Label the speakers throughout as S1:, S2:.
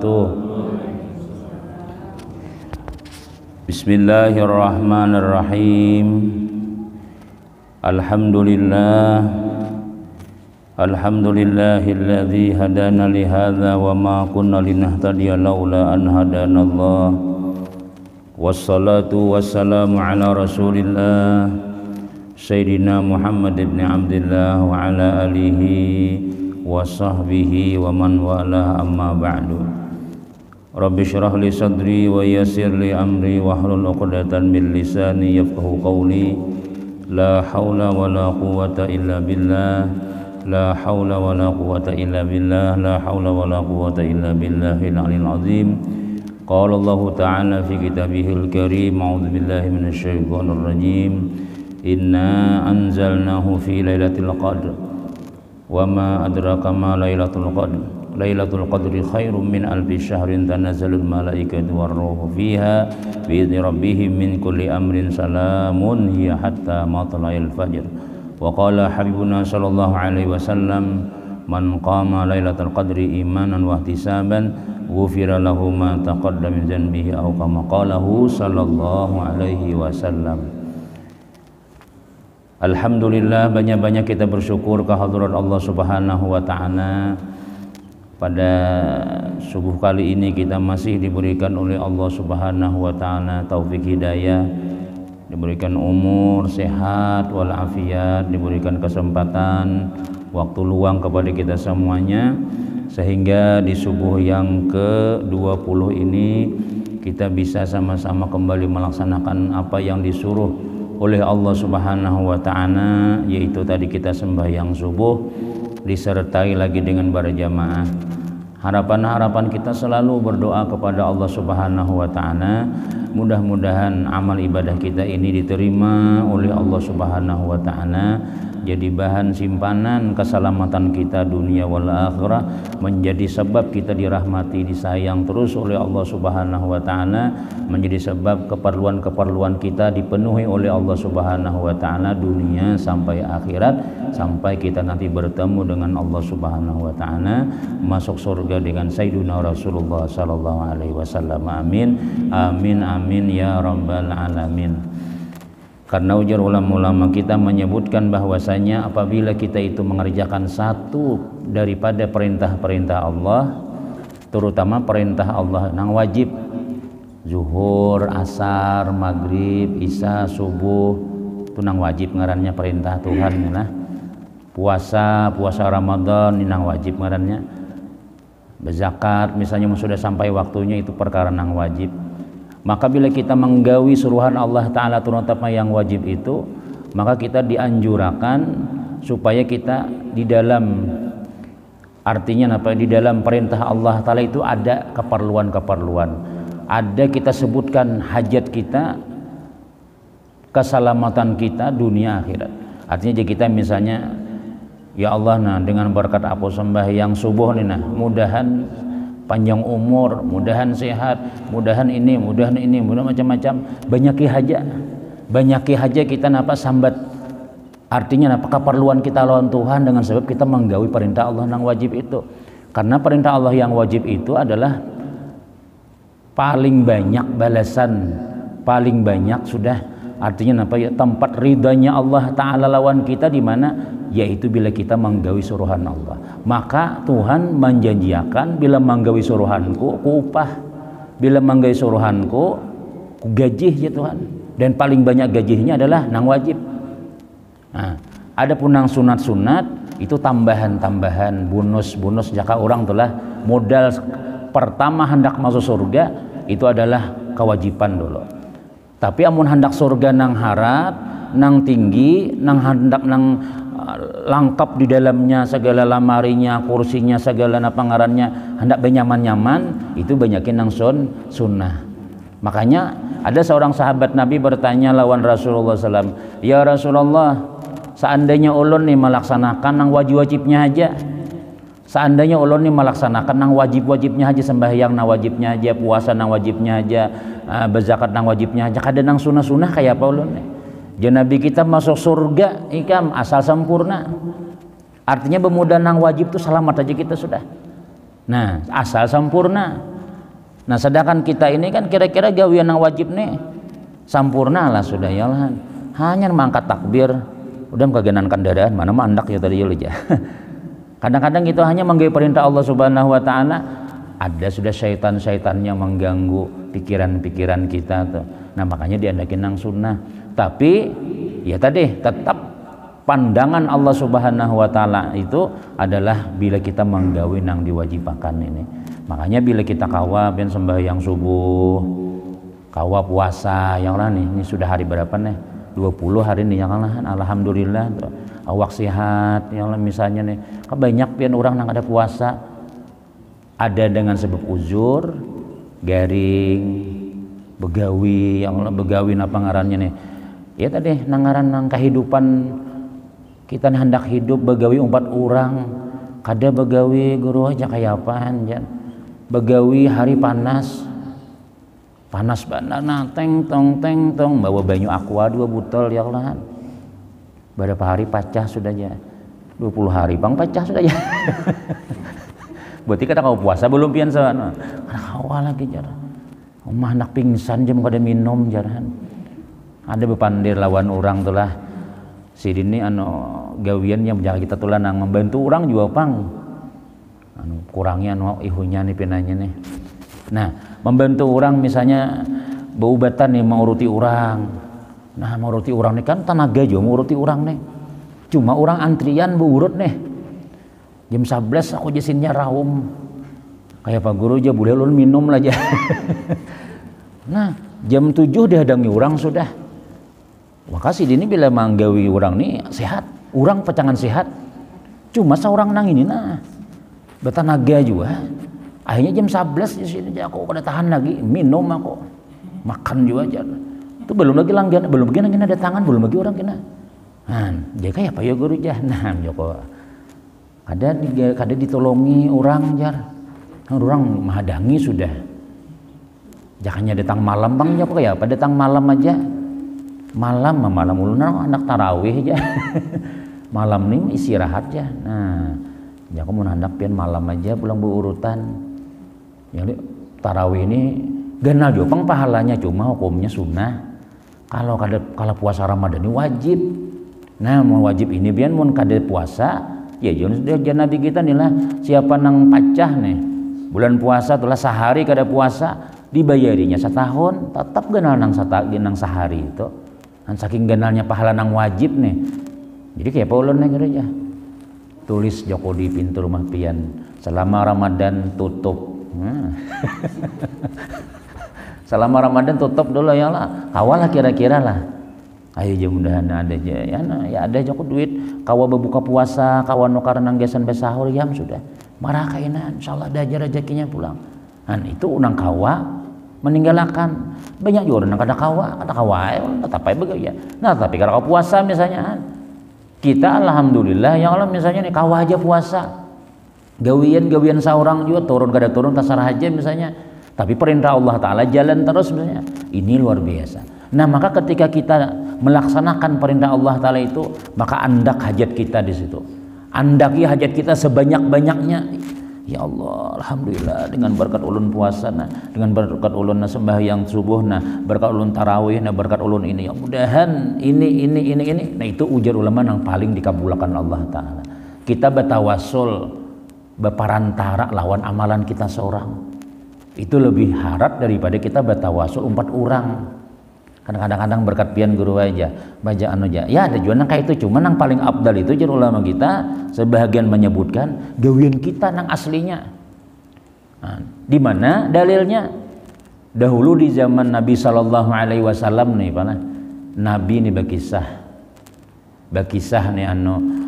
S1: wabarakatuh. Bismillahirrahmanirrahim. Alhamdulillahilladzi hadana li hadza wa ma kunna linahtadiya laula an hadanallah. Wassalatu wassalamu ala Rasulillah Sayyidina Muhammad ibn Abdillah wa ala alihi wa sahbihi wa man wala, amma ba'du. Rabbi syrah li sadri wa yassir li amri wahlul 'uqdatam min lisani yafqahu qawli. La haula wala quwwata illa billah. La haula wala quwwata illa billah. La haula wala quwwata illa billahil 'aliyyil 'azim. Qala Allah ta'ala fi kitabihil karim. A'udzu billahi minasy syaithanir rajim. Inna anzalnahu fi lailatul qadr wa ma adraka ma lailatul qadr. Lailatul qadri khairum min alfi syahrin tanazzalul malaikatu warruhu fiha bi idzni rabbihim min kulli amrin salamun hiya hatta matla'il fajr. Wa qala habibuna sallallahu alaihi wasallam man qama lailatul qadri imanan wa ihtisaban ghufira lahu ma taqaddama min dhanbihi aw kama qalahu sallallahu alaihi wasallam. Alhamdulillah, banyak-banyak kita bersyukur kehadirat Allah Subhanahu wa taala. Pada subuh kali ini kita masih diberikan oleh Allah Subhanahu wa taala taufik hidayah, diberikan umur, sehat walafiat, diberikan kesempatan, waktu luang kepada kita semuanya, sehingga di subuh yang ke-20 ini kita bisa sama-sama kembali melaksanakan apa yang disuruh oleh Allah Subhanahu wa taala, yaitu tadi kita sembahyang subuh disertai lagi dengan berjamaah. Harapan-harapan kita selalu berdoa kepada Allah Subhanahu wa taala, mudah-mudahan amal ibadah kita ini diterima oleh Allah Subhanahu wa taala, jadi bahan simpanan keselamatan kita dunia wal akhirah, menjadi sebab kita dirahmati, disayang terus oleh Allah Subhanahu wa taala, menjadi sebab keperluan-keperluan kita dipenuhi oleh Allah Subhanahu wa taala dunia sampai akhirat, sampai kita nanti bertemu dengan Allah Subhanahu wa taala, masuk surga dengan Sayyidina Rasulullah sallallahu alaihi wasallam. Amin amin amin ya rabbal alamin. Karena ujar ulama-ulama kita menyebutkan bahwasanya apabila kita itu mengerjakan satu daripada perintah-perintah Allah, terutama perintah Allah yang wajib, zuhur, asar, maghrib, isya, subuh, itu nang wajib ngarannya perintah Tuhan. Nah, puasa Ramadan ini nang wajib ngarannya. Berzakat misalnya sudah sampai waktunya, itu perkara nang wajib. Maka bila kita menggawi suruhan Allah Ta'ala terutama yang wajib itu, maka kita dianjurkan supaya kita di dalam, artinya apa, di dalam perintah Allah Ta'ala itu ada keperluan-keperluan, ada kita sebutkan hajat kita, keselamatan kita dunia akhirat. Artinya jika kita misalnya, ya Allah, nah dengan berkat aku sembahyang subuh nih, nah mudahan panjang umur, mudahan sehat, mudahan ini, mudahan macam-macam, banyaki haja kita napa sambat, artinya napa keperluan kita lawan Tuhan dengan sebab kita menggawi perintah Allah yang wajib itu. Karena perintah Allah yang wajib itu adalah paling banyak balasan, paling banyak sudah, artinya napa ya, tempat ridhanya Allah Ta'ala lawan kita di mana, yaitu bila kita menggawi suruhan Allah. Maka Tuhan menjanjikan, bila menggawi suruhanku ku upah, bila menggawi suruhanku ku gajih ya Tuhan, dan paling banyak gajihnya adalah nang wajib. Nah, ada pun nang sunat-sunat itu tambahan-tambahan, bonus jika orang telah modal pertama hendak masuk surga itu adalah kewajiban dulu. Tapi amun hendak surga nang harat, nang tinggi, nang hendak nang lengkap di dalamnya segala lamarinya, kursinya, segala pangarannya, hendak benyaman-nyaman, itu banyakin nang sunnah. Makanya ada seorang sahabat Nabi bertanya lawan Rasulullah SAW, ya Rasulullah, seandainya ulun nih melaksanakan nang wajib-wajibnya aja, seandainya ulun nih melaksanakan nang wajib-wajibnya aja, sembahyang nang wajibnya aja, puasa nang wajibnya aja, berzakat nang wajibnya aja, kada nang sunnah-sunnah kayak apa ulun nih? Jadi Nabi kita masuk surga ikam asal sempurna. Artinya bemudah nang wajib itu selamat aja kita sudah. Nah, asal sempurna. Nah, sedangkan kita ini kan kira-kira gawian yang wajib nih sampurna lah sudah ya lah. Hanya mengangkat takbir, udah kegenan kendaraan mana mandak ya tadi ya. Kadang-kadang itu hanya menggawi perintah Allah Subhanahu wa taala, ada sudah syaitan-syaitan yang mengganggu pikiran-pikiran kita tuh. Nah, makanya diandakin nang sunnah. Tapi ya tadi tetap pandangan Allah Subhanahu wa taala itu adalah bila kita menggawi nang diwajibkan ini. Makanya bila kita kawa ben sembahyang subuh, kawa puasa yang lah nih, ini sudah hari berapa nih? 20 hari ini yang lah, alhamdulillah tuh. Awak sehat yang lah misalnya nih. Banyak pian orang nang ada puasa. Ada dengan sebab uzur, garing, begawi yang lah begawi napa ngarannya nih. Ya tadi nangaran nang kehidupan kita hendak hidup begawi 4 orang. Kada begawi guru aja kayak apaan jan. Begawi hari panas banget nah teng tong bawa banyu aqua 2 botol ya lah. Berapa hari pacah sudah ya 20 hari bang pacah sudah ya. Berarti kada kau puasa belum pian sana. Awal lagi jar. Omah anak pingsan jam kada minum jaran. Ada bepandir lawan orang tuh lah. Si dini gawian yang menjaga kita tuh nang membantu orang juga pang. Kurangnya ihunya nih pinanya nih. Nah, membantu orang misalnya beubatan nih menguruti orang. Nah, menguruti orang nih kan tenaga juga menguruti orang nih. Cuma orang antrian beurut nih. Jam 11 aku jasinnya raum. Kayak Pak Guru aja boleh ulun minum lah aja. Nah, jam 7 dihadangi orang sudah. Makasih ini bila manggawi orang nih sehat. Orang pecangan sehat. Cuma seorang nang ini nah. Bertenaga juga. Akhirnya jam 11 di sini aku kada tahan lagi minum aku. Makan juga aja. Itu belum lagi langgan, belum lagi ada tangan, belum lagi orang kena. Nah, dia kayak apa ya guru jah. Nah, Joko. Kada ditolongi orang jar. Orang menghadangi sudah. Jangannya datang malam bang Joko kayak apa datang malam aja. Malam ulun anak tarawih aja. Malam nih istirahat aja. Nah, ya aku mau hendak pian malam aja pulang berurutan. Yang tarawih ini ganal juga pang pahalanya cuma hukumnya sunnah. Kalau puasa Ramadan ini wajib. Nah, mau wajib ini biar mun kada puasa, ya jangan Nabi kita nih lah siapa nang pacah nih. Bulan puasa telah sehari kada puasa dibayarinya setahun, tetap ganal nang sehari itu. Dan saking ganalnya pahala nang wajib nih. Jadi kayak Paulun nih gereja. Tulis Joko di pintu rumah pian selama Ramadan tutup. Selama Ramadan tutup dulu ya lah. Kawalah kira-kira lah. Ayo aja mudahan ada aja ya, nah, ya ada Joko duit. Kawa berbuka puasa, kawan nukar nanggesan besahur yam sudah. Marah kainan, insyaallah ada aja rezekinya pulang. Nah itu unang kawa meninggalkan banyak juga orang kada kawa tetap aja begitu ya. Nah tapi kalau kau puasa misalnya kita alhamdulillah ya Allah misalnya nih kawa aja puasa. Gawian seorang juga turun kada turun tasarah aja misalnya. Tapi perintah Allah Ta'ala jalan terus misalnya. Ini luar biasa. Nah maka ketika kita melaksanakan perintah Allah Ta'ala itu, maka andak hajat kita di situ. Andaki hajat kita sebanyak-banyaknya. Ya Allah, alhamdulillah dengan berkat ulun puasa, nah, dengan berkat ulun sembahyang subuh, nah, berkat ulun tarawih, nah, berkat ulun ini. Ya mudahan ini. Nah itu ujar ulama yang paling dikabulkan Allah Ta'ala. Kita bertawasul, berparantara lawan amalan kita seorang. Itu lebih harat daripada kita bertawasul 4 orang. Kadang-kadang berkat pian guru aja bacaan aja ya ada juga nang kayak itu cuma nang paling abdal itu jar ulama kita sebahagian menyebutkan gawian kita nang aslinya. Nah, di mana dalilnya dahulu di zaman Nabi Sallallahu Alaihi Wasallam nih pana Nabi ini berkisah nih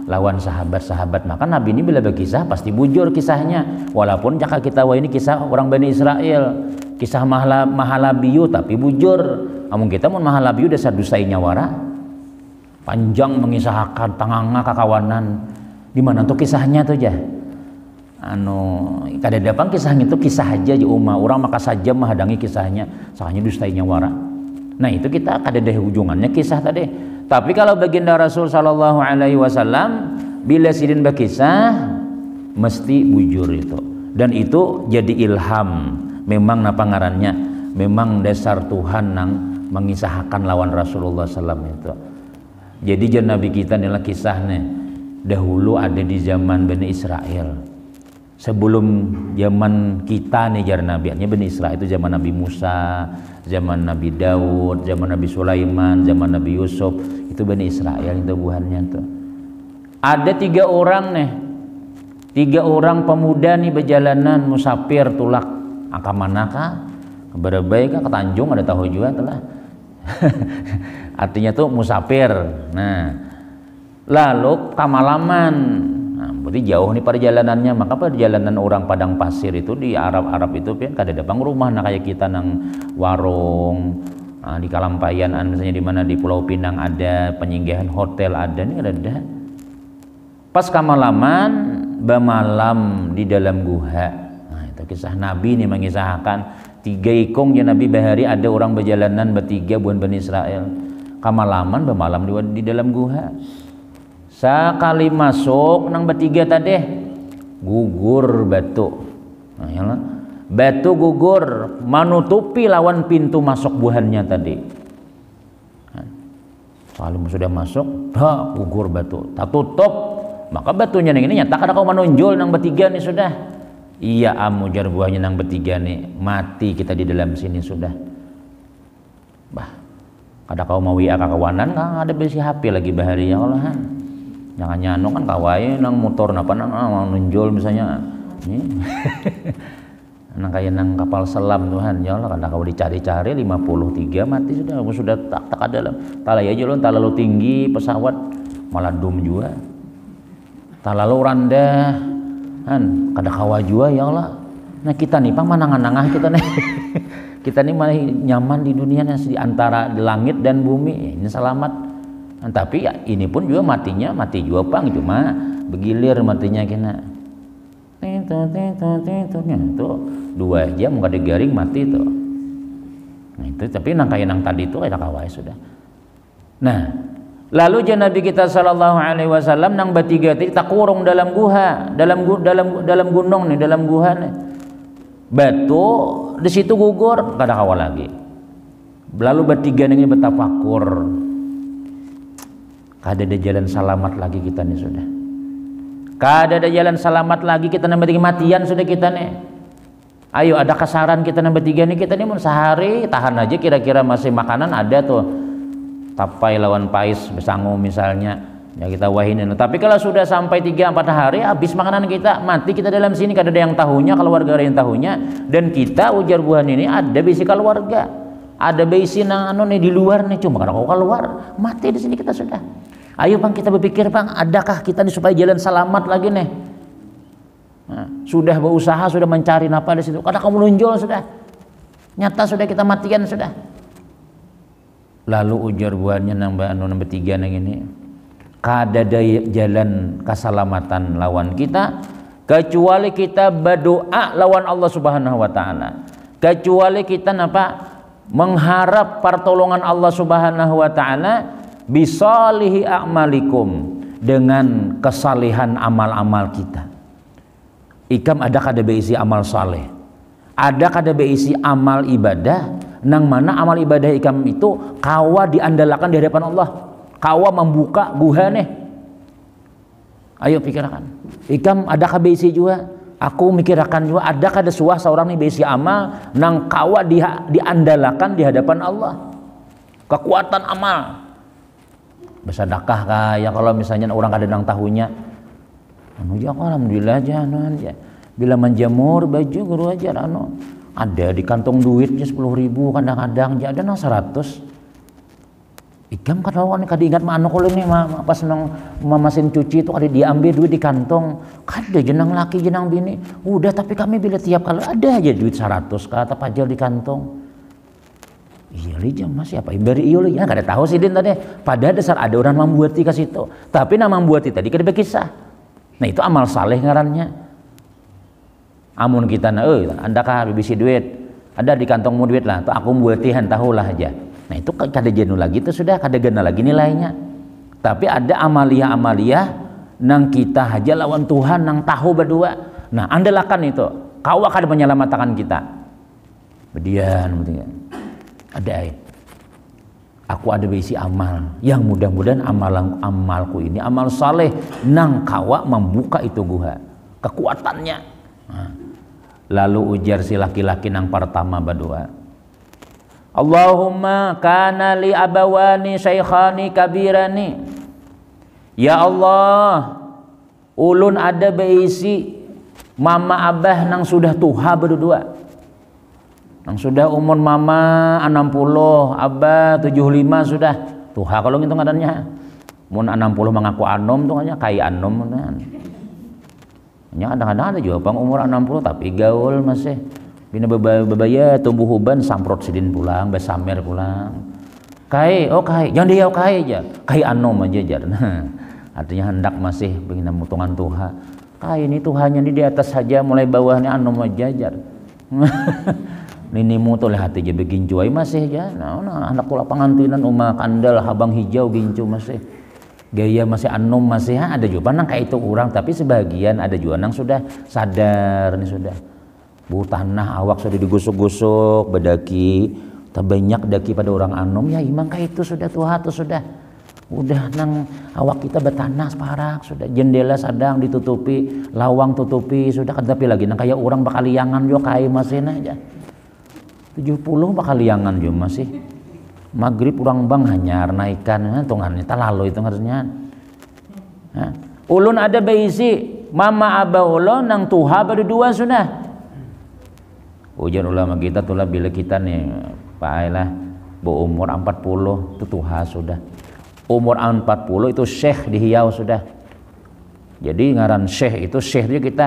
S1: lawan sahabat-sahabat, maka Nabi ini bila berkisah pasti bujur kisahnya walaupun jaka kita wah ini kisah orang Bani Israel kisah mahalabiyu tapi bujur. Namun kita mun mahalabiyu dasar dusai nyawara panjang mengisahkan tanganga kakawanan di mana tuh kisahnya tuh ya kada dapang kisahnya itu kisah aja di umah orang maka saja menghadangi kisahnya soalnya dusai nyawara. Nah itu kita kada ada ujungannya kisah tadi. Tapi kalau baginda Rasul Sallallahu Alaihi Wasallam bila sidin berkisah mesti bujur itu. dan itu jadi ilham memang napa ngarannya, memang dasar Tuhan nang mengisahkan lawan Rasulullah SAW itu. Jadi jan Nabi kita inilah kisahnya dahulu ada di zaman Bani Israel, sebelum zaman kita nih jar Nabi, artinya Bani Israel itu zaman Nabi Musa, zaman Nabi Daud, zaman Nabi Sulaiman, zaman Nabi Yusuf, itu Bani Israel itu buhannya tuh. Ada 3 orang nih, 3 orang pemuda nih berjalanan musafir tulak akamanaka keberbaik ke Tanjung, ada tahu juga telah artinya tuh musafir. Nah lalu kamalaman, nah, berarti jauh nih perjalanannya. Maka perjalanan orang padang pasir itu di Arab itu kan kada ada rumah nah kayak kita nang warung, nah, di Kalampayan misalnya di mana di Pulau Pinang ada penyinggahan hotel ada nih ada. Pas kamalaman bamalam di dalam guha. Nah itu kisah Nabi nih mengisahkan 3 ikung ya Nabi bahari ada orang berjalanan bertiga buan Bani Israel kamalaman bamalam di dalam guha. Sekali masuk nang bertiga tadi gugur batu. Nah, yalah. Batu gugur menutupi lawan pintu masuk buahannya tadi. Kalau sudah masuk, dah gugur batu, tak tutup. Maka batunya ini nyata kada kau menonjol nang bertiga nih sudah. Iya amujar buahnya nang bertiga nih mati kita di dalam sini sudah. Bah, kada kau mau WA kawanan kan ada besi HP lagi bahari ya Allah. Jangan nyano kan kawai nang motor napa nang mau nunjol misalnya nang kayak nang kapal selam Tuhan ya Allah, kada kau dicari-cari 53 mati sudah tak dalam talay aja lo terlalu tinggi pesawat malah dum juga terlalu rendah kan kada kawa juga ya Allah. Nah kita nih pang manangan-nangah kita nih kita nih malah nyaman di dunia di antara di langit dan bumi ini selamat. Nah, tapi ya ini pun juga matinya mati juga pang cuma begilir matinya kena itu 2 jam nggak digaring mati tuh. Nah, itu tapi nang kayak nang tadi itu ada kawai sudah. Nah lalu jan Nabi kita sallallahu alaihi wasallam nang bertiga tadi tak kurung dalam guha dalam gunung nih dalam guha nih batu di situ gugur kada kawal lagi. Lalu bertiga ini bertafakur. Kada ada jalan selamat lagi kita nih sudah. Kada ada jalan selamat lagi kita nih bertiga matian sudah kita nih. Ayo ada kasaran kita nih bertiga nih kita nih mau sehari tahan aja kira-kira masih makanan ada tuh. Tapai lawan pais besangu misalnya ya kita wahinin. Tapi kalau sudah sampai 3-4 hari habis makanan kita mati kita dalam sini kada ada yang tahunya keluarga ada yang tahunya dan kita ujar buahan ini ada bisi keluarga ada bisi nang anu nih di luar nih cuma kada kau keluar mati di sini kita sudah. Ayo bang kita berpikir bang adakah kita nih supaya jalan selamat lagi nih. Nah, sudah berusaha sudah mencari napa di situ kada kamu menonjol sudah nyata sudah kita matian sudah. Lalu ujar buahnya nambah nomor 3 nang ini kada ada jalan keselamatan lawan kita kecuali kita berdoa lawan Allah Subhanahu wa taala, kecuali kita napa mengharap pertolongan Allah Subhanahu wa taala bisalihi a'malikum dengan kesalehan amal-amal kita. Ikam ada kada beisi amal saleh, ada kada beisi amal ibadah nang mana amal ibadah ikam itu kawa diandalkan di hadapan Allah, kawa membuka guha nih. Ayo pikirkan ikam ada kabesi juga aku mikirkan juga ada kada suah seorang nih besi amal nang kawa diandalkan di hadapan Allah kekuatan amal bersedekah kaya kalau misalnya orang kada nang tahunya anu ya alhamdulillah aja anu aja bila menjamur baju guru aja anu ada di kantong duitnya 10.000 kadang-kadang ada nang 100 ikam katakan kada ingat mah anu kalau ini pas nang mesin cuci itu kada diambil duit di kantong kada jenang laki jenang bini udah tapi kami bila tiap kali ada aja duit 100 kata pajal di kantong. Iya lijam masih apa beri iyo ya kada tahu sih din tadi pada dasar ada orang membuat ke situ tapi nama membuat tadi kada berkisah. Nah itu amal saleh ngarannya. Amun kita andakah bisi duit ada di kantongmu duit lah tuh aku buatihan tahulah aja. Nah itu kada jenuh lagi itu sudah kada gena lagi nilainya. Tapi ada amalia nang kita aja lawan Tuhan nang tahu berdua Nah, andalakan itu. Kau akan menyelamatkan kita. Bedian ada aku ada berisi amal yang mudah-mudahan amalku ini amal saleh nang kawa membuka itu guha kekuatannya. Nah, lalu ujar si laki-laki nang pertama berdoa, Allahumma kana li abawani syaikhani kabirani, ya Allah ulun ada berisi mama abah nang sudah tuha berdua, nang sudah umur mama 60, abah 75 sudah tuha kalau ngitung adanya. Mun 60 mengaku anom tuh hanya kai anom kan. Nya kadang-kadang ada juga pang umur 60 tapi gaul masih. Bina babaya tumbuh uban samprot sidin pulang, besamer pulang. Kai, oh kai, jangan dia kai aja. Kai anom aja jar. Nah, artinya hendak masih begini mutungan tuha. Kai ini Tuhannya di atas saja, mulai bawahnya anom aja jar. Nini mutu hati je begin cuai masih ya. Nah, anak kula pangantinan umah kandal habang hijau gincu masih. Gaya masih anom masih ada juga nang kayak itu orang, tapi sebagian ada juga nang sudah sadar nih sudah. Bu tanah awak sudah digusuk-gusuk bedaki, terbanyak daki pada orang anom ya imang kayak itu sudah tuha tuh sudah. Udah nang awak kita bertanah separak sudah, jendela sadang ditutupi, lawang tutupi sudah, tapi lagi nang kayak orang bakal liangan jo kai masih aja. 70 bakal liangan jo masih. Maghrib urang bang hanyar naikan tungan eta lalu itu harusnya. Ulun ada beisi mama abah ulun nang tuha berdua sudah. Ujian ulama kita tulah bila kita nih Pak Ailah berumur 40 itu tuha sudah. Umur 40 itu syekh di Hiau sudah. Jadi ngaran syekh itu syekhnya kita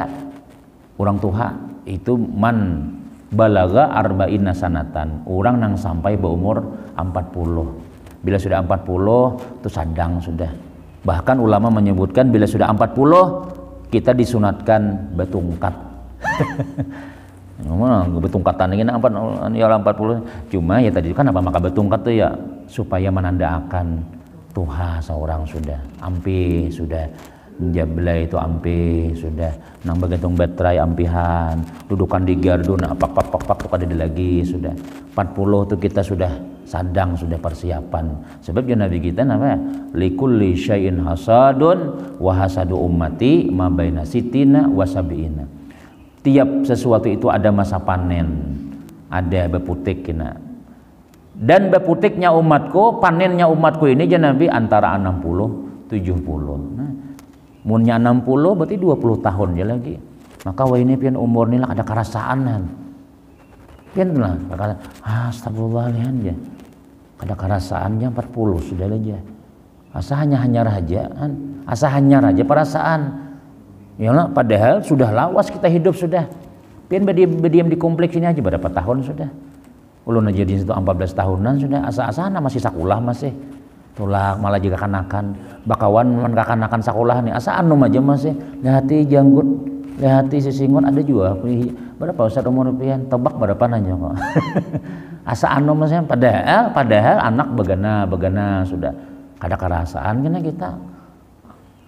S1: orang tuha itu man balaga arba'ina sanatan, orang nang sampai berumur 40. Bila sudah 40 itu sadang sudah. Bahkan ulama menyebutkan bila sudah 40 kita disunatkan betungkat. Ngomong betungkatan ini apa ya 40. Cuma ya tadi kan apa maka betungkat tuh ya supaya menandakan tuha seorang sudah ampi sudah jablay itu ampi sudah nang bagantung betrai ampihan dudukan di gardu nah pak tuh ada lagi sudah 40 tuh kita sudah sadang sudah persiapan sebab Nabi kita namanya likulli syai'in hasadun wa hasadu ummati ma baina sitina wa sabiina. Tiap sesuatu itu ada masa panen, ada beputik kena. Dan beputiknya umatku, panennya umatku ini aja Nabi antara 60 70. Nah, munnya 60 berarti 20 tahun ya lagi. Maka wah ini pian umur ini lah ada kerasaanan. Pian lah, astagfirullahaladzim ya. Ada kerasaannya 40 sudah aja. Asa hanya raja, asa hanya raja perasaan. Ya lah, padahal sudah lawas kita hidup sudah. Pian berdiam di kompleks ini aja berapa tahun sudah. Ulun aja di situ 14 tahunan sudah asa-asana masih sakulah masih tulak malah juga kanakan bakawan man kakanakan sakulah nih asa anum aja masih lihati janggut lihati sisingon ada juga berapa Ustaz umur pian tebak berapa nanya kok. Asa anum masih padahal anak begana sudah kada kerasaan kena kita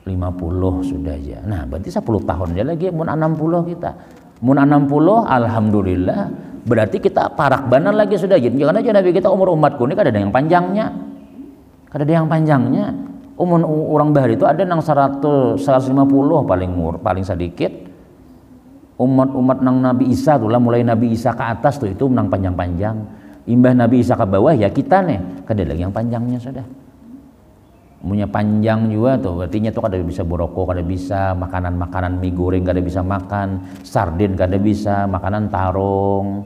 S1: 50 sudah aja. Nah berarti 10 tahun aja lagi mun 60 kita mun 60 alhamdulillah berarti kita parak banar lagi sudah gitu. Jangan aja Nabi kita umur umatku ini kada ada yang panjangnya. Kada ada yang panjangnya. Umur orang bahari itu ada nang 150 paling sedikit. Umat nang Nabi Isa tuh lah mulai Nabi Isa ke atas tuh itu nang panjang-panjang. Imbah Nabi Isa ke bawah ya kita nih kada lagi yang panjangnya sudah. Punya panjang juga tuh artinya tuh kada bisa boroko, kada bisa makanan mie goreng kada bisa makan, sardin kada bisa, makanan tarung.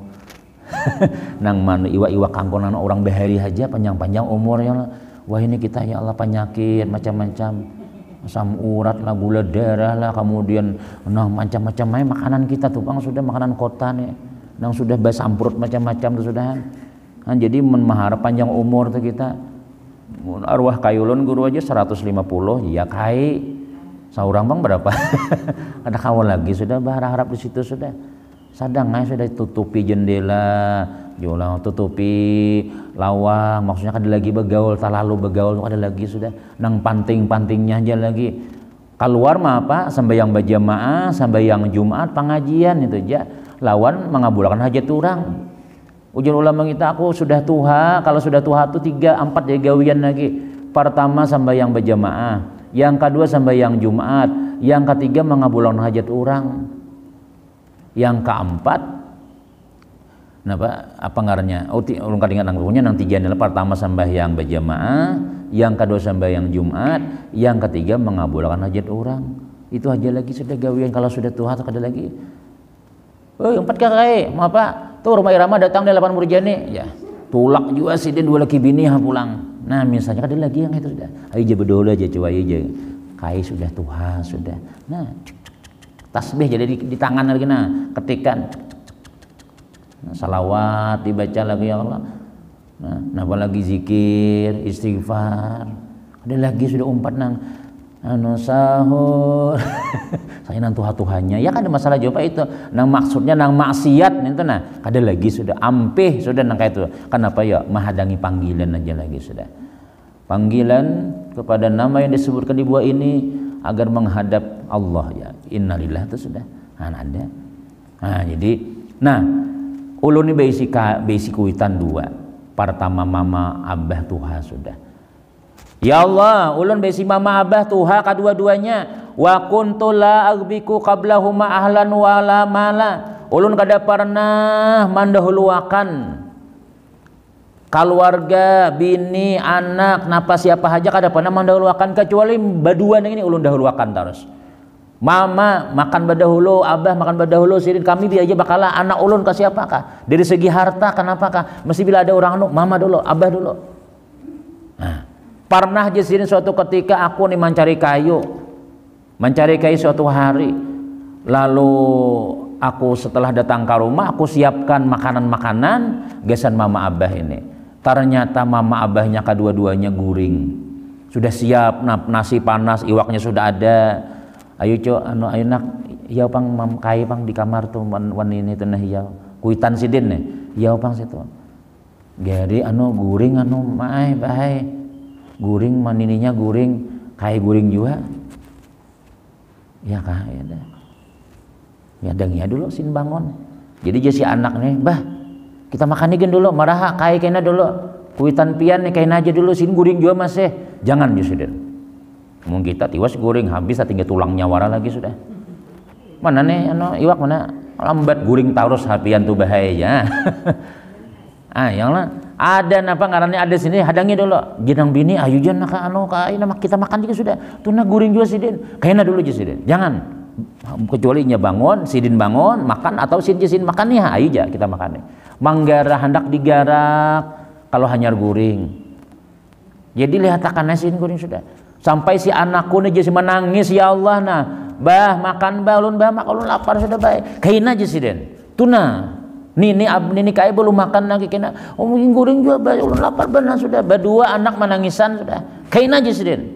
S1: Nang man iwa kangkung nang orang bahari aja panjang-panjang umurnya. Wah ini kita ya Allah penyakit macam-macam. Asam urat lah, gula darah lah, kemudian nah macam-macam makanan kita tuh bang sudah makanan kota nih. Nang sudah basamprut macam-macam tuh sudah. Nah, jadi mengharap panjang umur tuh kita. Arwah kayulun guru aja 150 ya kai. Saurang bang berapa? Ada kawan lagi sudah berharap di situ sudah. Sadang sudah tutupi jendela, jualan tutupi lawang, maksudnya ada lagi begaul, tak lalu begaul ada lagi sudah. Nang pantingnya aja lagi. Keluar mah apa? Sembahyang berjamaah, sembahyang Jumat, pengajian itu aja. Lawan mengabulkan hajat orang. Ujian ulama kita, aku sudah tuha, kalau sudah tuha itu 3, 4 ya gawian lagi. Pertama sembahyang berjamaah, yang kedua sembahyang Jumat, yang ketiga mengabulkan hajat orang, yang keempat apa ngarannya? Ulun kadingan nangrunya nang 3 adalah pertama sembahyang berjamaah, yang kedua sembahyang Jumat, yang ketiga mengabulkan hajat orang. Itu aja lagi sudah gawian kalau sudah tuha tak ada lagi. Oh, 4 kakak, mau apa? Tuh rumah irama datang dari 8 murjani, ya tulak juga sih dia 2 laki bini pulang. Nah misalnya ada lagi yang itu sudah, ayo aja berdoa aja coba aja, kai sudah tuha sudah. Nah tasbih jadi di tangan lagi, nah ketikan, nah, salawat dibaca lagi ya Allah. Nah apalagi zikir, istighfar, ada lagi sudah umpat nang anu sahur. Saya nang tuha-tuhanya ya kan ada masalah jawab itu nang maksudnya nang maksiat itu nah ada lagi sudah ampih sudah nang kayak itu. Kenapa ya menghadangi panggilan aja lagi sudah, panggilan kepada nama yang disebutkan di buah ini agar menghadap Allah ya innalillah itu sudah ada. Nah jadi ulun ini basic kuitan 2. Pertama mama abah tuha sudah. Ya Allah, ulun besi mama abah tuha kedua-duanya. Wa kuntu la agbiku qablahuma ahlan wala mala. Ulun kada pernah mandahuluakan keluarga, bini, anak, napa siapa aja kada pernah mandahuluakan kecuali baduan ini ulun dahuluakan terus. Mama makan berdahulu, abah makan berdahulu, sirin kami biar aja bakala anak ulun ke siapakah? Dari segi harta kenapakah? Mesti bila ada orang mama dulu, abah dulu. Nah, pernah jesirin suatu ketika aku nih mencari kayu suatu hari, lalu aku setelah datang ke rumah aku siapkan makanan gesan mama abah ini. Ternyata mama abahnya kedua-duanya guring, sudah siap nasi panas, iwaknya sudah ada. Ayo cok ayo nak iya pang kai pang di kamar tuh wan ini tuh nah iya kuitan sidin nih iya pang situ. Jadi guring maai bahai guring manininya guring kai guring juga ya kah ya dah ya dengnya dulu sin bangun jadi jasi anak nih bah kita makan ikan dulu maraha kai kena dulu kuitan pian nih kain aja dulu sin guring juga masih jangan jusiden mungkin kita tiwas guring habis tinggal tulang nyawara lagi sudah mana nih iwak mana lambat guring taurus hapian tuh bahaya yang lah ada napa ngarannya ada sini hadangi dulu ginang bini ayu jan naka kita makan juga sudah tuna guring juga sidin kayaknya dulu aja sidin jangan kecuali nya bangun sidin bangun makan atau sidin makan nih ayu aja kita makan nih manggara hendak digarak kalau hanyar guring jadi lihat akan nasin guring sudah sampai si anakku nih jadi menangis ya Allah nah bah makan bah ulun lapar sudah baik kayaknya aja sidin tuna Nini kai belum makan lagi kena mungkin goreng juga bah ulun lapar benar sudah berdua anak menangisan sudah kain aja sidin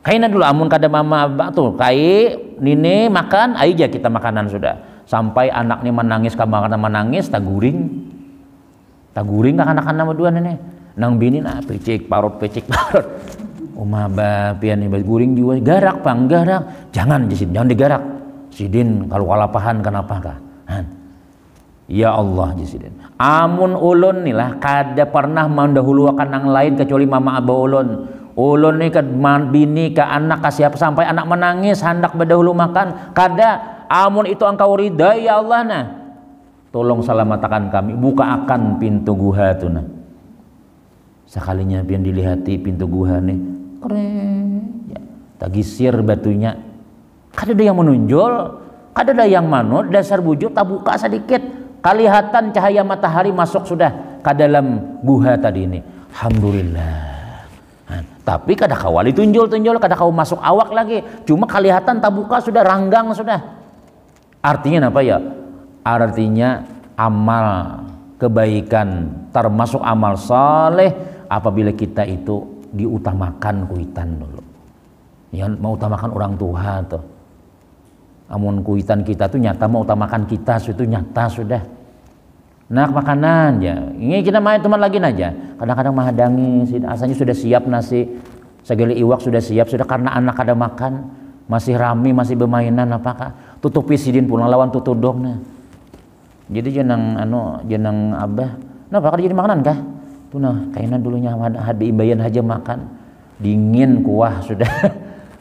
S1: kain dulu amun kada mama abah tuh kai nini makan aja kita makanan sudah sampai anak nih menangis kamar menangis tak guring kak anak-anak berdua nih nang bini pecik parut bah pian nih guring juga garak pang garak jangan digarak sidin kalau kalapahan kenapa kah ya Allah jisiden amun ulun nih lah kada pernah mendahuluakan yang lain kecuali mama abah ulun nih ke bini ke anak ke siapa sampai anak menangis hendak berdahulu makan kada amun itu engkau ridha ya Allah nah tolong selamatkan kami buka akan pintu guha tuh nah sekalinya pian dilihati pintu guha nih keren ya tagisir batunya kada ada yang menonjol kada ada yang manut dasar bujur tak buka sedikit kelihatan cahaya matahari masuk sudah ke dalam guha tadi ini alhamdulillah tapi kada kawali tunjul kada kau masuk awak lagi cuma kelihatan tak buka sudah ranggang sudah artinya apa ya artinya amal kebaikan termasuk amal saleh apabila kita itu diutamakan kuitan dulu ya mau utamakan orang tua tuh amun kuitan kita tuh nyata mau utamakan kita itu nyata sudah nak makanan ya ini kita main teman lagi aja kadang-kadang menghadangi asalnya sudah siap nasi segala iwak sudah siap, sudah karena anak ada makan, masih rame, masih bermainan apakah tutupi sidin pulang lawan tutudok nah. Jadi jenang abah nah bakal jadi makanan kah tuh nah kayaknya dulunya hadi imbayan aja makan dingin kuah sudah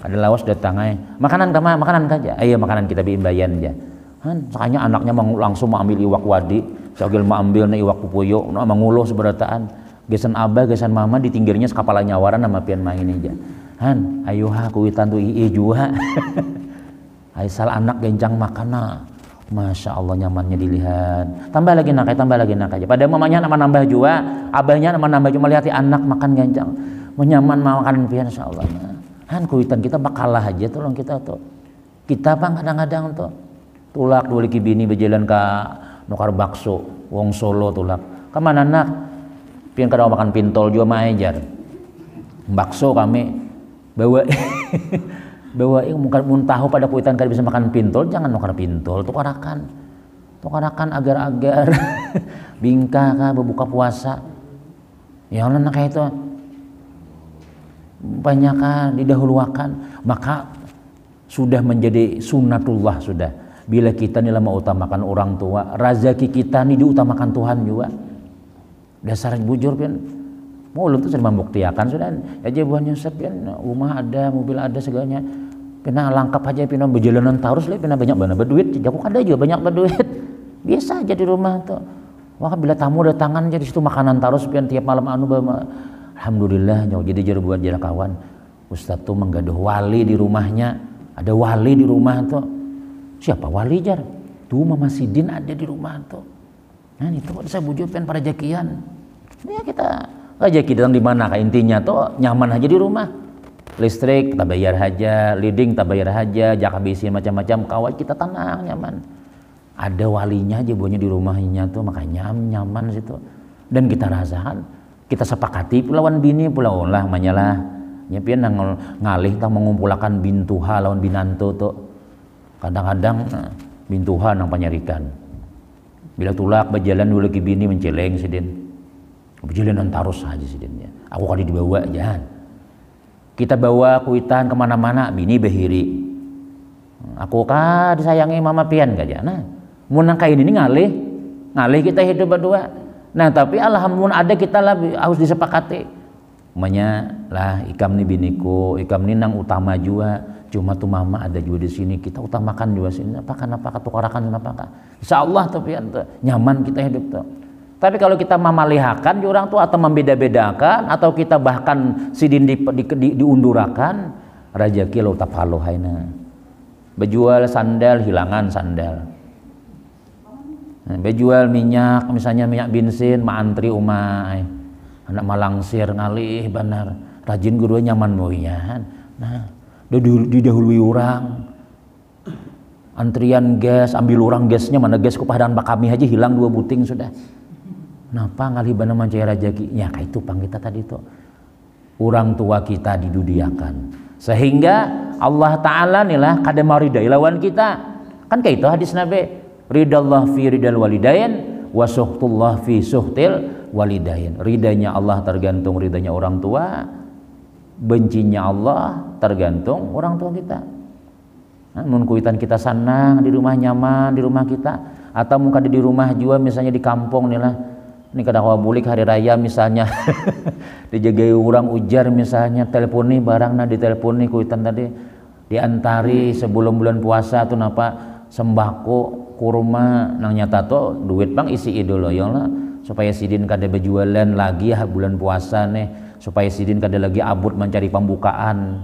S1: ada lawas datang aja makanan aja ayo makanan kita biimbayan aja kan sakanya anaknya langsung mengambil iwak wadi sagel mengambil na iwak pupuyo nah manguluh seberataan gesan abah gesan mama ditinggirnya sekapala nyawaran sama pian main aja han ayo ha kuitan tuh jua aisal anak gencang makana Masya Allah nyamannya dilihat tambah lagi nak aja pada mamanya nama nambah juga abahnya nama nambah cuma lihat anak makan gancang menyaman makan pian Insya Allah han kuitan kita bakalah aja tolong kita tuh kita bang kadang-kadang tuh tulak dua laki bini berjalan ke nukar bakso wong Solo tulak kemana nak pian kadang makan pintol juga maejar bakso kami bawa bahwa muntah pada kuitan kali bisa makan pintol jangan nukar pintol tukarakan agar-agar bingka kah berbuka puasa yang lain kayak itu banyak kah didahuluakan maka sudah menjadi sunnatullah sudah bila kita nih mau utamakan orang tua rezeki kita nih diutamakan Tuhan juga dasar bujur kan mulut itu sudah membuktikan sudah aja buahnya sepian rumah ada mobil ada segalanya pina lengkap aja pina berjalanan terus lah pina banyak berduit jago ada juga banyak berduit biasa aja di rumah tuh wah bila tamu datangan jadi situ makanan terus pian tiap malam alhamdulillah jauh jadi jero buat jarak kawan Ustaz tuh menggaduh wali di rumahnya ada wali di rumah tuh siapa wali jar tuh Mama Sidin ada di rumah tuh nah itu saya bujur pian para jakian ya kita rezeki datang di mana kah intinya tuh nyaman aja di rumah listrik tak bayar aja leading tak bayar aja jak habisin macam-macam kawat kita tenang nyaman ada walinya aja buahnya di rumahnya tuh makanya nyaman situ dan kita rasakan kita sepakati lawan bini pula lah manyalah nyepian ngalih tang mengumpulkan bintuha lawan binanto tuh kadang-kadang bintuha nang panyarikan bila tulak berjalan dulu lagi bini menceleng sidin berjalanan tarus aja sidinnya aku kali dibawa jangan kita bawa kuitan kemana-mana bini behiri aku kah disayangi mama pian gak jana munang kain ini ngalih kita hidup berdua nah tapi alhamdulillah ada kita lah harus disepakati namanya lah ikam nih biniku ikam nih nang utama juga cuma tuh mama ada juga di sini kita utamakan juga sini apakah tukarakan apakah insyaallah tuh pian tuh nyaman kita hidup tuh. Tapi kalau kita memalihakan di orang tua atau membeda-bedakan atau kita bahkan sidin diundurakan rajaki lo tapalo haina. Bejual sandal hilangan sandal. Bejual minyak misalnya minyak bensin maantri umai. Anak malangsir ngalih benar. Rajin guru nyaman moyan. Nah, didahului orang. Antrian gas ambil orang gasnya mana gas ku padang bakami aja hilang 2 buting sudah. Napa ngalibana mancai rajaki ya kayak itu pang kita tadi tuh orang tua kita didudiakan sehingga Allah Ta'ala nilah kadamaridai lawan kita kan kayak itu hadis Nabi ridallah fi ridal walidain wa suhtullah fi suhtil walidain ridanya Allah tergantung ridanya orang tua bencinya Allah tergantung orang tua kita mun kuitan kita senang di rumah nyaman di rumah kita atau mungkin di rumah juga misalnya di kampung nilah ini kadang bulik hari raya misalnya dijagai orang ujar misalnya teleponi barang nah diteleponi kuitan tadi diantari sebelum bulan puasa tuh napa sembako kurma nang nyata tuh duit bang isi idul ya lah supaya sidin kada berjualan lagi ya bulan puasa nih supaya sidin kada lagi abut mencari pembukaan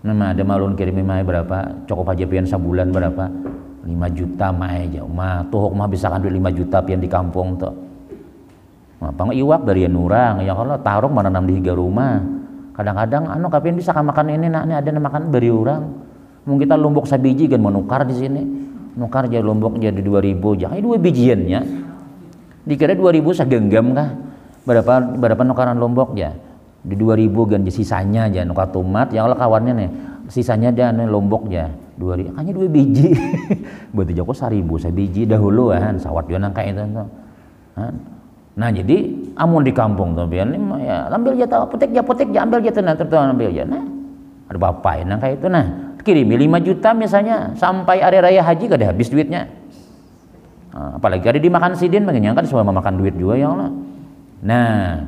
S1: nama ada malun kirim mai berapa cukup aja pian sebulan berapa 5 juta mah aja mah tuh mah bisa kan 5 juta pian di kampung tuh pang iwak dari nurang ya kalau taruh mana nam di higa rumah kadang-kadang kapan bisa kan makan ini nak ada makan beri orang mungkin kita lombok sabiji kan menukar di sini nukar jadi lombok jadi 2000 jangan 2 bijian ya dikira 2000 sagenggam kah berapa nukaran lombok ya di 2000 kan sisanya aja nukar tomat yang kalau kawannya nih sisanya dia lombok ya 2000 hanya 2 biji berarti joko 1000 sabiji dahulu kan sawat yo nang kayak itu nah jadi amun di kampung tuh pian ya ambil aja petik ya ambil aja nah terus ambil aja nah ada bapak nang kayak itu nah kirimi 5 juta misalnya sampai hari raya haji kada habis duitnya. Apalagi kada dimakan sidin makanya kan semua memakan duit juga ya Allah. Nah,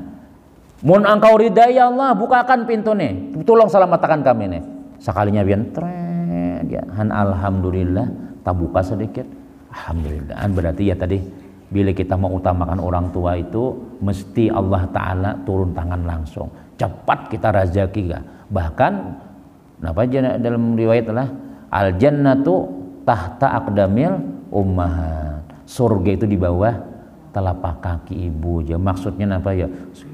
S1: mun engkau ridha ya Allah bukakan pintu nih, tolong selamatkan kami nih. Sekalinya pian tret ya alhamdulillah tak buka sedikit. Alhamdulillah berarti ya tadi bila kita mau utamakan orang tua itu mesti Allah Ta'ala turun tangan langsung cepat kita rezeki bahkan apa aja dalam riwayat adalah al jannatu tahta aqdamil ummahat, surga itu di bawah telapak kaki ibu aja. Maksudnya apa ya,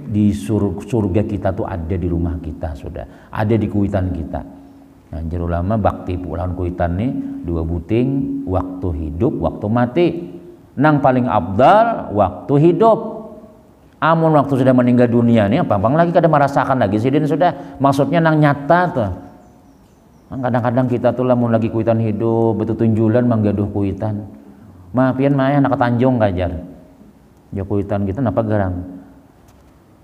S1: di surga kita tuh ada di rumah kita sudah ada di kuitan kita. Nah jero lama bakti pulang kuitan nih 2 buting waktu hidup waktu mati. Nang paling abdal waktu hidup. Amun waktu sudah meninggal dunia nih apa lagi kada merasakan lagi sidin sudah. Maksudnya nang nyata tuh. Kadang-kadang kita tuh lamun lagi kuitan hidup betul tunjulan manggaduh kuitan. Maafian mah anak Tanjung kajar. Ya kuitan kita napa garang.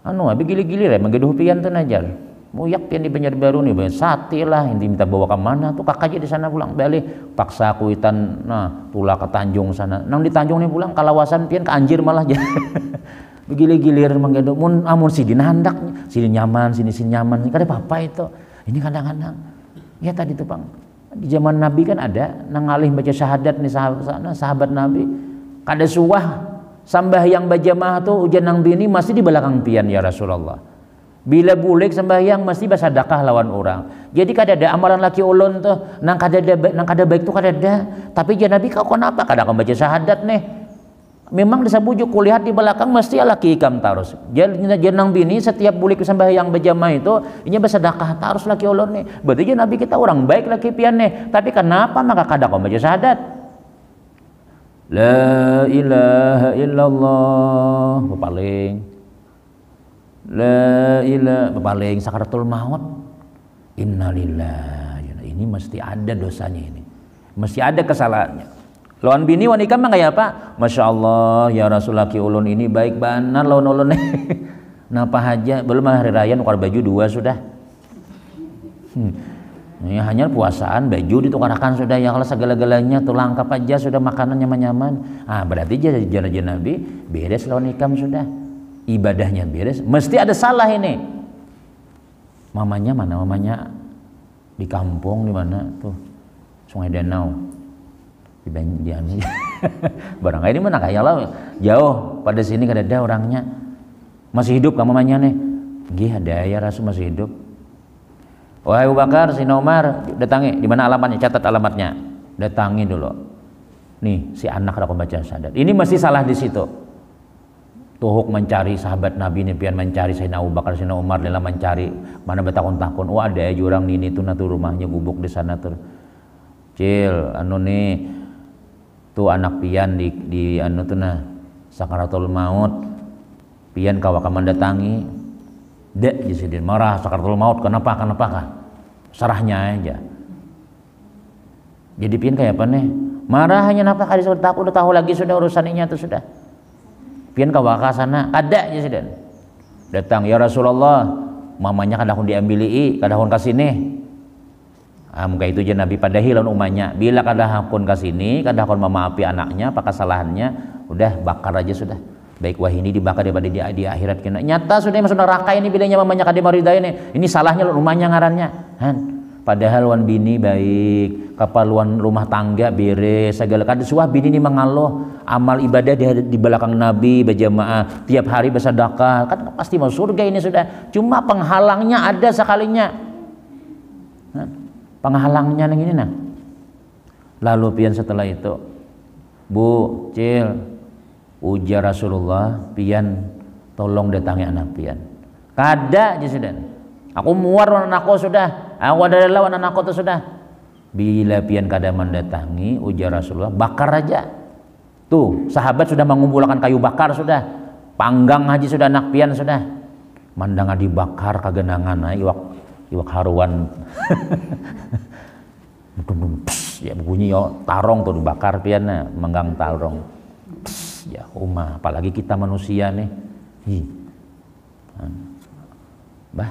S1: Anu abi gili-gili lah manggaduh pian tuh najar. Muyak pian di Banjarbaru nih, sate lah, inti minta bawa ke mana tuh kakak aja di sana pulang balik, paksa kuitan, nah tulah ke Tanjung sana, nang di Tanjung nih pulang kalawasan pian ke Anjir malah aja, begilir-gilir menggendong, amun sidin handak, sini nyaman, sini nyaman, kada apa-apa itu, ini kadang-kadang, ya tadi tuh bang, di zaman Nabi kan ada, nang alih baca syahadat nih sahabat Nabi, kada suah, sambahyang bajamaah tuh ujian nang bini masih di belakang pian ya Rasulullah. Bila bulik sembahyang mesti bersedekah lawan orang. Jadi kada ada amalan laki ulun tuh nang kada baik tuh kada ada. Tapi jangan Nabi kau kenapa kada kau baca syahadat nih. Memang disabujuk kuliah di belakang mesti laki ikam tarus. Jangan nang bini setiap bulik sembahyang berjamaah itu ini bersedekah tarus laki ulun nih. Berarti jangan Nabi kita orang baik laki pian nih. Tapi kenapa maka kada kau baca syahadat? La ilaha illallah paling la ilaha paling sakaratul maut innalillahi ini mesti ada dosanya ini mesti ada kesalahannya lawan bini wanikah mah kayak apa Masya Allah ya Rasulullah ki ulun ini baik banar lawan ulun napa aja belum hari raya nukar baju 2 sudah ini hanya puasaan baju ditukarakan sudah ya kalau segala-galanya tuh lengkap aja sudah makanan nyaman-nyaman berarti jangan Nabi beres lawan ikam sudah ibadahnya beres, mesti ada salah ini. Mamanya mana? Mamanya di kampung di mana tuh? Sungai Danau. Di Banjarmasin. Barangkali ini mana kayak lah jauh pada sini kada ada orangnya. Masih hidup kamu mamanya nih. Gih ada ya Rasul masih hidup. Wahai Abu Bakar, Sina Umar, datangi. Di mana alamatnya? Catat alamatnya. Datangi dulu. Nih si anak aku baca syahadat. Ini masih salah di situ. Tuhuk mencari sahabat Nabi ini pian mencari Sayyidina Abu Bakar Sayyidina Umar dalam mencari mana bertakun-takun ada jurang ini tuh na tuh rumahnya gubuk di sana tuh cil anu nih tuh anak pian di anu tuh nah sakaratul maut pian kawakaman datangi dek jisidin marah sakaratul maut kenapa kah sarahnya aja jadi pian kayak apa nih marah hanya napa kali sudah tahu lagi sudah urusannya tuh sudah pian kawaka sana kada aja sudah datang ya Rasulullah mamanya kadahun diambili kadahun kasini muka itu aja Nabi padahi lawan umanya bila kadahun kasini kadahun memaafi anaknya apa kesalahannya udah bakar aja sudah baik wah ini dibakar daripada di akhirat kena nyata sudah masuk neraka ini bilanya mamanya kada maridai ini salahnya lawan umanya ngarannya padahal wan bini baik kapaluan rumah tangga beres segala kada suah bini ini mengaloh amal ibadah di belakang Nabi berjamaah tiap hari bersedekah kan pasti mau surga ini sudah cuma penghalangnya ada sekalinya penghalangnya yang ini nah lalu pian setelah itu Bu cil ujar Rasulullah pian tolong datangi anak pian kada aja sudah aku muar anakku sudah aku ada lawan anakku tuh sudah bila pian kada mendatangi ujar Rasulullah bakar aja tuh sahabat sudah mengumpulkan kayu bakar sudah panggang haji sudah anak pian sudah mandang dibakar kagenangan iwak haruan ya bunyi yo tarong tuh dibakar pian menggang tarong ya apalagi kita manusia nih Bah,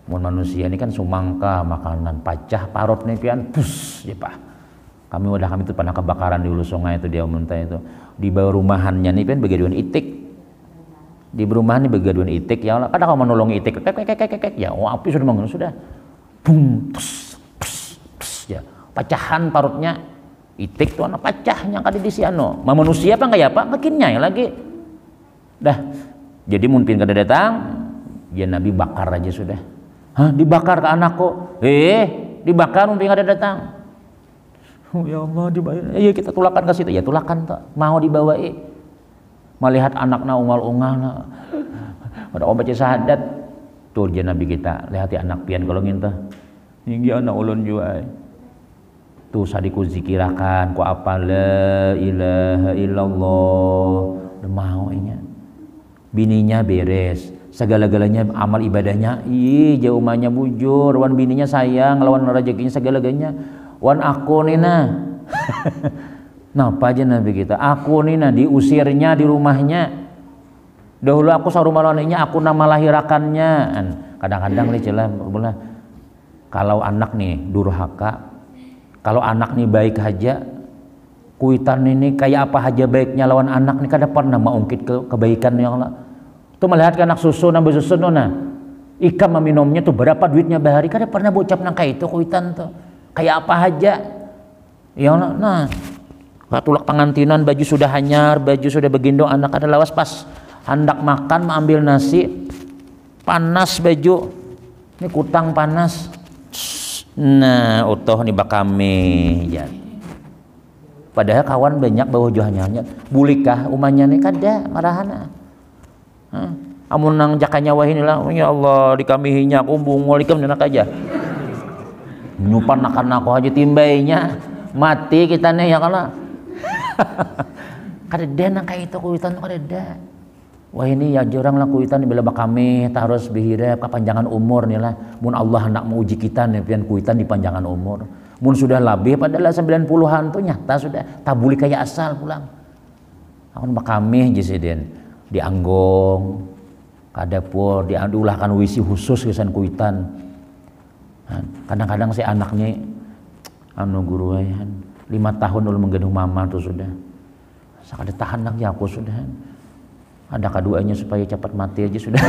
S1: mun manusia ini kan sumangka makanan pacah parot nih pian bus ya Pak. Kami itu pernah kebakaran di hulu sungai itu dia muntah itu. Di bawah rumahannya nih pian begaduan itik. Di perumahan ini begaduan itik ya Allah. Kadang kalau menolong itik kek ya api sudah mengenai sudah. Bum pus ya. Pacahan parutnya itik tuh anak pacahnya kali di siano. Manusia apa enggak ya Pak? Makinnya ya lagi. Dah. Jadi mungkin kada datang ya Nabi bakar aja sudah. Hah, dibakar ke anakku. Dibakar mungkin kada datang. Oh ya Allah, dibayar. Ya kita tulakan ke situ. Ya tulakan tuh. Mau dibawa melihat anaknya ungal-ungal. Ada orang baca syahadat. Tuh dia Nabi kita. Lihati anak pian kalau ngintah. Hinggi anak ulun juga. Tuh sadiku zikirakan. Ku apa la ilaha illallah. Udah mau inya. Bininya beres. Segala-galanya amal ibadahnya. Jauh umahnya bujur. Wan bininya sayang. Lawan rezekinya segala-galanya. Wan aku nina. Napa aja Nabi kita? Aku nina diusirnya di rumahnya. Dahulu aku sarumah lawannya, aku nama lahirakannya. Kadang-kadang nih celah, kalau anak nih durhaka, kalau anak nih baik aja, kuitan ini kayak apa aja baiknya lawan anak nih kada pernah maungkit kebaikan ya Allah. Tuh melihat anak susu nambah susu nona, ikam meminumnya tuh berapa duitnya bahari, kada pernah bocap nang kayak itu kuitan tuh. Kayak apa aja ya Allah. Nah tulak pengantinan baju sudah hanyar, baju sudah begendong, anak ada lawas pas hendak makan mengambil nasi panas baju ini kutang panas. Nah utuh nih bakame ya. Padahal kawan banyak bawa jualannya bulikah umahnya nih kada marahana. Amun nang jakanya wah inilah ya Allah dikamihinya aku bungul ikam nak aja nyupan akan aku aja timbainya mati kita nih ya kalau kadeda nang kayak itu kuitan kadeda. Wah ini ya jorang lah kuitan bila bakame harus bihirep kepanjangan umur nih lah. Mun Allah hendak menguji kita nih pian kuitan di panjangan umur. Mun sudah labih padahal 90-an tuh nyata sudah tabuli kayak asal pulang. Amun bakame jesiden dianggong kadapur diulahkan wisi khusus kesan kuitan. Kadang-kadang si anaknya anu guru 5 tahun dulu menggendong mama tuh sudah sakit tahan lagi aku sudah ada keduanya supaya cepat mati aja sudah.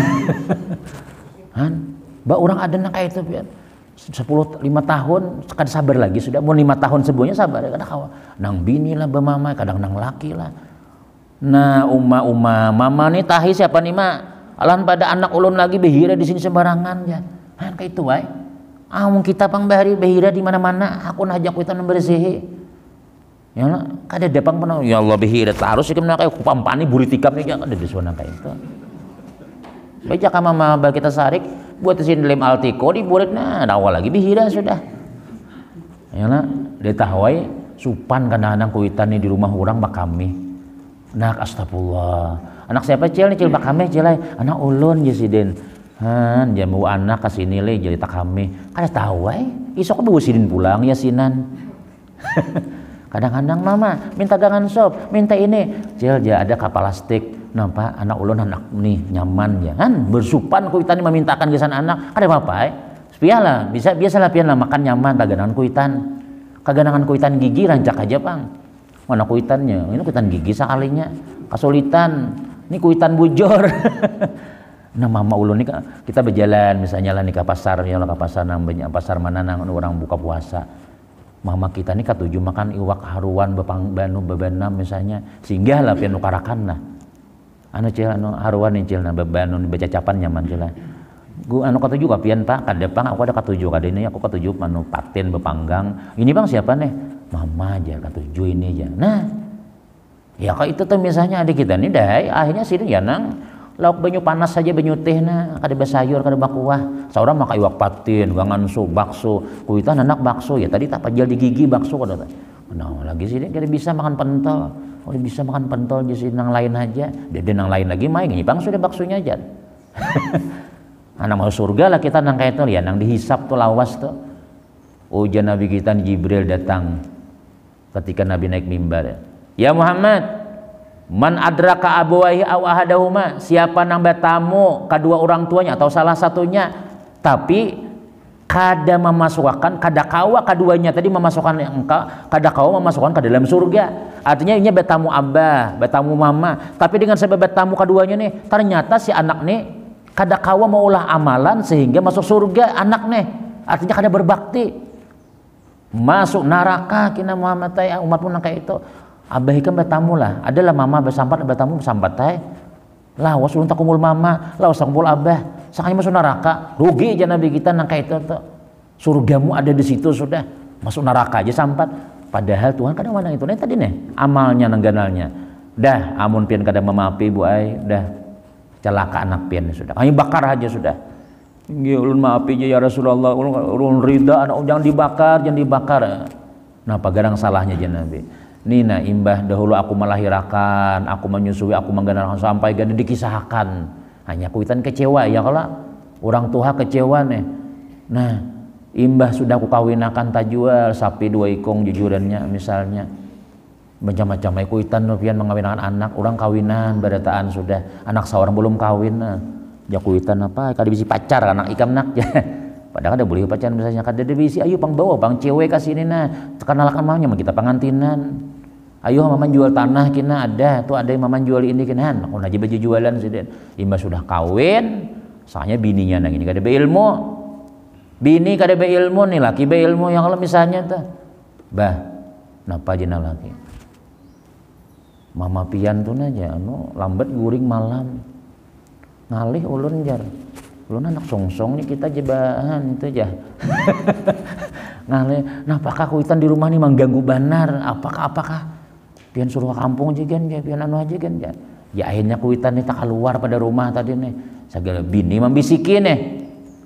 S1: Mbak orang ada nang kayak itu 5 tahun kadang sabar lagi sudah mau 5 tahun sebelumnya sabar kadang kawa nang bini lah mama kadang nang laki lah. Nah mama nih tahi siapa nih mak alan pada anak ulun lagi behira di sini sembarangan ya kayak itu wae. Amun kita pang bahari behira di mana-mana aku najak kuitan bersih. Ya Allah, kada dapang pernah ya Allah behira tarus ikam nak kayak kupampani buri tikam nih kada disuana kayak itu. Baca ka mama ba kita sarik buat sin lem altiko di burit nah awal lagi behira sudah. Ya Allah, dia tahwai supan kadang-kadang kuitan nih di rumah orang bakami. Nak astagfirullah. Anak siapa cil nih cil bakame cil anak ulun jesiden. Jamu anak kasih nilai jadi tak kami kada tahu isok bawa sidin pulang ya sinan. Kadang-kadang mama minta gangan sop minta ini cil ya ada kapal plastik nampak anak ulun anak nih nyaman ya bersupan kuitan memintakan gesan anak kada apa-apa piala bisa biasalah piala makan nyaman kaganangan kuitan gigi rancak aja pang mana kuitannya ini kuitan gigi sekalinya kesulitan ini kuitan bujur. Nah mama ulun nih kita berjalan misalnya lah nih ke pasar ya ke pasar nambahnya pasar mana nang orang buka puasa mama kita nih katuju makan iwak haruan banu bebenam misalnya singgah lah pian nukarakan lah anu cil anu haruan nih cil nah bebanu baca capan nyaman cil gua anu katuju kapian pak kada pang aku ada katuju kada ini aku katuju anu paten bepanggang ini bang siapa nih mama aja katuju ini aja nah ya kok itu tuh misalnya adik kita nih dah akhirnya sini ya nang lauk banyu panas saja banyu teh na kada basayur kada bakuah saurang maka iwak patin gangan su bakso kuitan anak bakso ya tadi tak pajal di gigi bakso kada nah lagi sini kada bisa makan pentol kada bisa makan pentol jadi nang lain aja dede nang lain lagi main ngipang sudah baksonya aja. Anak mau surga lah kita nang kayak itu ya nang dihisap tuh lawas tuh ujian Nabi kita Jibril datang ketika Nabi naik mimbar ya Muhammad Man adraka abawaihi aw ahadahuma, siapa nang bertamu kedua orang tuanya atau salah satunya, tapi kada memasukkan, kada kawa keduanya tadi memasukkan engkau, kada kawa memasukkan ke dalam surga. Artinya ini bertamu abah, bertamu mama, tapi dengan sebab bertamu keduanya nih, ternyata si anak nih kada kawa maulah amalan sehingga masuk surga anak nih. Artinya kada berbakti, masuk neraka kina Muhammad tay umat pun kayak itu. Abah ikan bertamu lah, adalah mama bersampat bertamu bersampat tay. Lawas ulun takumul mama, lawas takumul abah, sakanya masuk neraka. Rugi aja nabi kita nang kayak itu tuh. Surgamu ada di situ sudah, masuk neraka aja sampat. Padahal Tuhan kadang mana itu nih tadi nih amalnya nangganalnya. Dah amun pian kadang memapi bu ai, dah celaka anak pian sudah. Kami bakar aja sudah. Nggih ulun maapi aja ya Rasulullah, ulun rida anak jangan dibakar, jangan dibakar. Nah, pagarang salahnya aja nabi. Nina imbah dahulu aku melahirkan, aku menyusui, aku menggandakan sampai gada dikisahkan. Hanya kuitan kecewa ya kalau orang tua kecewa nih. Nah, imbah sudah aku kawinakan tak jual sapi 2 ikong jujurannya misalnya. Macam-macam kuitan pian mengawinkan anak, orang kawinan berataan sudah, anak seorang belum kawin. Ya kuitan apa? Kada bisi pacar anak ikam nak ya. Padahal kada boleh pacaran misalnya kada bisi ayo pang bawa pang cewek kasih ini nah. Kenalakan mamanya kita pangantinan. Ayo maman jual tanah kina ada, tuh ada yang maman jual ini kina, aku aja baju jualan sih den. Imbas sudah kawin, soalnya bininya nang ini kada beilmu, bini kada beilmu nih laki beilmu yang kalau misalnya tuh, bah, napa aja laki, mama pian tuh aja, anu lambat guring malam, ngalih ulun jar, ulun anak songsong nih kita jebahan itu aja. Ngalih, nah apakah kuitan di rumah nih mengganggu banar, apakah pian suruh kampung juga kan, pian anu aja kan ya akhirnya kuitan nih tak keluar pada rumah tadi nih segala bini membisikin nih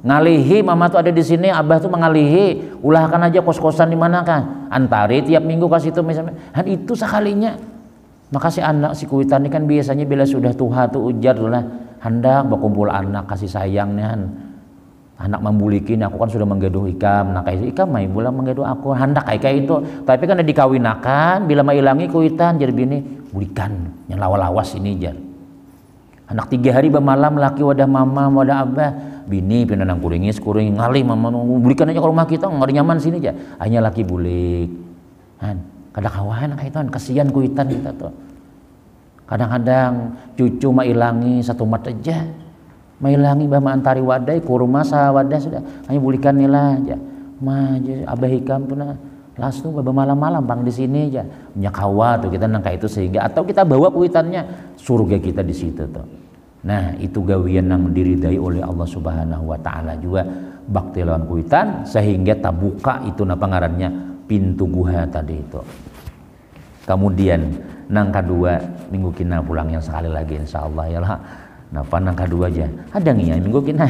S1: ngalihi mama tuh ada di sini, abah tuh mengalihi, ulahkan aja kos-kosan di mana kan, antari tiap minggu kasih itu misalnya, dan itu sekalinya maka si anak si kuitan ini kan biasanya bila sudah tuha tuh ujar lah hendak berkumpul anak kasih sayang nih anak membulikin aku kan sudah menggaduh ikam, nah kayak ikam mai bulan menggaduh aku hendak kayak itu, tapi kan dikawinakan bila mau ilangi kuitan jadi bini bulikan yang lawas-lawas ini jar anak 3 hari bermalam laki wadah mama wadah abah bini pindah nang kuringis kuring ngalih mama bulikan aja ke rumah kita nggak nyaman sini aja hanya laki bulik kan kada kawan kayak itu kasihan kuitan kita tuh kadang-kadang cucu mau ilangi 1 mat aja mailangi bama antari wadai kurma sa wadah sudah hanya bulikan nila aja mah abah hikam pun langsung baba malam-malam bang di sini aja nyakawa tuh kita nangka itu sehingga atau kita bawa kuitannya surga kita di situ tuh. Nah itu gawian yang diridai oleh Allah Subhanahu Wa Taala juga bakti lawan kuitan sehingga tabuka itu napa ngarannya pintu guha tadi itu. Kemudian nang kedua minggu kina pulang yang sekali lagi insyaallah ya lah. Nah panang kedua aja ada nih ya minggu kina.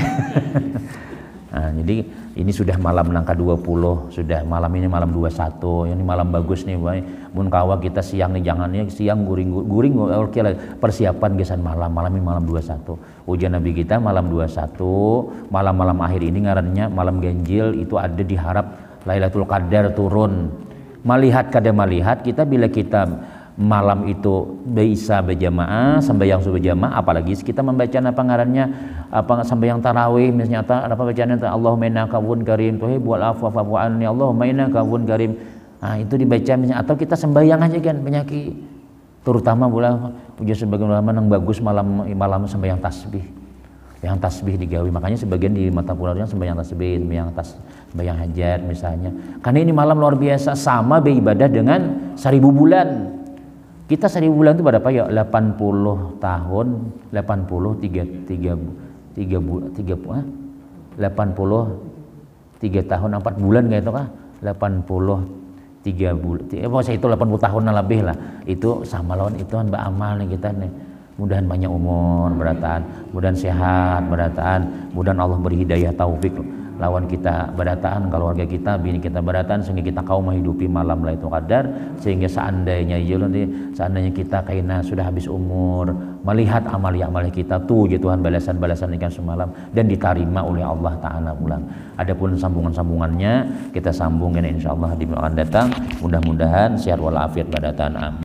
S1: Nah, jadi ini sudah malam nang ke-20 sudah malam ini malam 21 ini malam bagus nih boy. Mun kawa kita siang nih jangannya siang guring oke persiapan gesan malam ini malam 21 ujian nabi kita malam 21 malam akhir ini ngarannya malam ganjil itu ada diharap Lailatul Qadar turun melihat kita bila kita malam itu bisa berjamaah sembahyang subuh berjamaah apalagi kita membaca apa ngarannya apa sembahyang tarawih misalnya apa bacaan Allahumma innaka afuwwun karim tuhibbul afwa fa'fu anni Allahumma innaka afuwwun karim. Nah itu dibaca misalnya atau kita sembahyang aja kan penyakit terutama bulan puja sebagian ulama yang bagus malam sembahyang tasbih yang tasbih digawi makanya sebagian di mata kuliahnya sembahyang tasbih sembahyang hajat misalnya karena ini malam luar biasa sama beribadah dengan 1000 bulan. Kita 1000 bulan itu berapa ya? 80 tahun, 83 tahun 4 bulan kayak itu kah? 83 bulan. Pokoknya itu 80 tahun lebih lah. Itu sama lawan itu kan beramal nih kita nih. Mudahan banyak umur berataan, mudahan sehat berataan, mudahan Allah beri hidayah taufik lawan kita berataan keluarga kita bini kita berataan sehingga kita kaum menghidupi malam Lailatul Qadar sehingga seandainya kita kaina sudah habis umur melihat amal kita tuh ya Tuhan balasan ikan semalam dan diterima oleh Allah Ta'ala pulang. Adapun sambungannya kita sambungin insyaallah di minggu akan datang mudah-mudahan sehat walafiat berataan.